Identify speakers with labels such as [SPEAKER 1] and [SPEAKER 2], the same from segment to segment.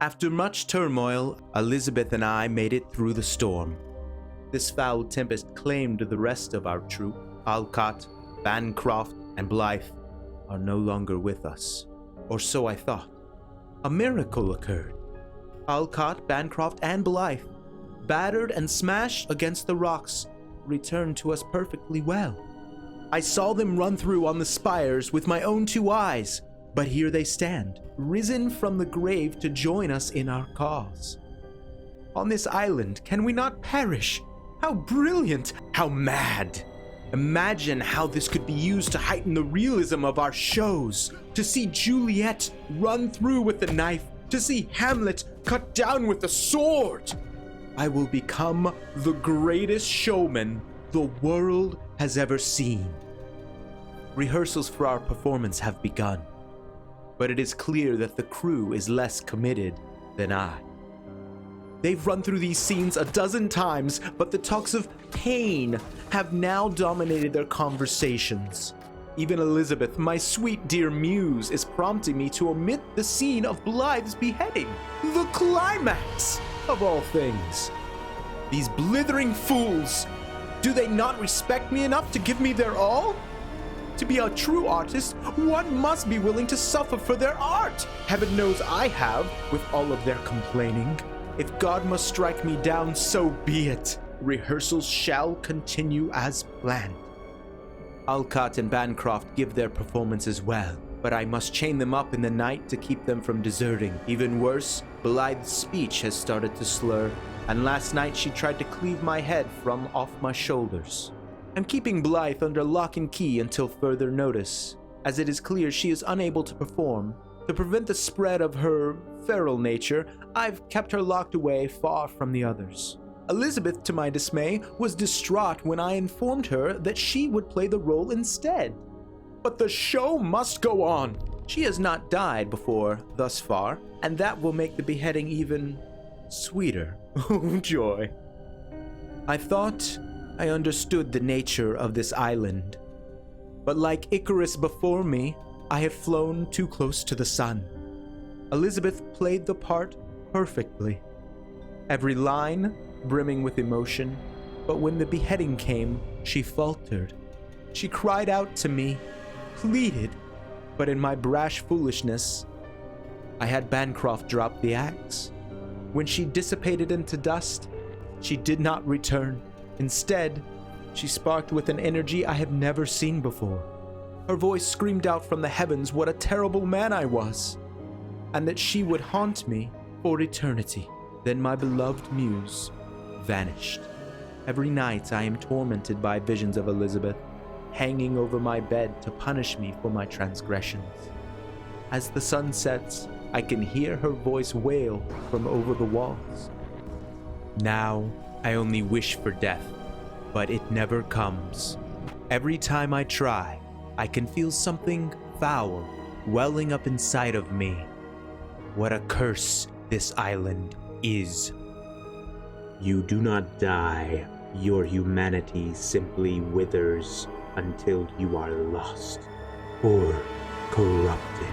[SPEAKER 1] After much turmoil, Elizabeth and I made it through the storm. This foul tempest claimed the rest of our troop. Alcott, Bancroft, and Blythe are no longer with us. Or so I thought. A miracle occurred. Alcott, Bancroft, and Blythe, battered and smashed against the rocks, returned to us perfectly well. I saw them run through on the spires with my own 2 eyes, but here they stand, risen from the grave to join us in our cause. On this island, can we not perish? How brilliant! How mad! Imagine how this could be used to heighten the realism of our shows. To see Juliet run through with the knife, to see Hamlet cut down with the sword. I will become the greatest showman the world has ever seen. Rehearsals for our performance have begun, but it is clear that the crew is less committed than I. They've run through these scenes a dozen times, but the talks of pain have now dominated their conversations. Even Elizabeth, my sweet dear muse, is prompting me to omit the scene of Blythe's beheading, the climax of all things. These blithering fools, do they not respect me enough to give me their all? To be a true artist, one must be willing to suffer for their art. Heaven knows I have, with all of their complaining. If God must strike me down, so be it. Rehearsals shall continue as planned. Alcott and Bancroft give their performance as well, but I must chain them up in the night to keep them from deserting. Even worse, Blythe's speech has started to slur, and last night she tried to cleave my head from off my shoulders. I'm keeping Blythe under lock and key until further notice, as it is clear she is unable to perform. To prevent the spread of her feral nature, I've kept her locked away far from the others. Elizabeth, to my dismay, was distraught when I informed her that she would play the role instead. But the show must go on. She has not died before thus far, and that will make the beheading even sweeter. Oh, joy. I thought I understood the nature of this island, but like Icarus before me, I have flown too close to the sun. Elizabeth played the part perfectly. Every line brimming with emotion, but when the beheading came, she faltered. She cried out to me, pleaded, but in my brash foolishness, I had Bancroft drop the axe. When she dissipated into dust, she did not return. Instead, she sparked with an energy I have never seen before. Her voice screamed out from the heavens what a terrible man I was, and that she would haunt me for eternity. Then my beloved muse vanished. Every night I am tormented by visions of Elizabeth, hanging over my bed to punish me for my transgressions. As the sun sets, I can hear her voice wail from over the walls. Now, I only wish for death, but it never comes. Every time I try, I can feel something foul welling up inside of me. What a curse this island is.
[SPEAKER 2] You do not die. Your humanity simply withers until you are lost or corrupted.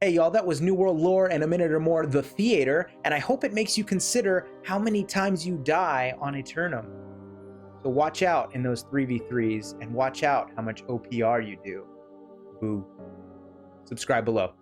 [SPEAKER 3] Hey y'all, that was New World Lore and a minute or more The Theater, and I hope it makes you consider how many times you die on Eternum. So watch out in those 3v3s, and watch out how much OPR you do. Boo. Subscribe below.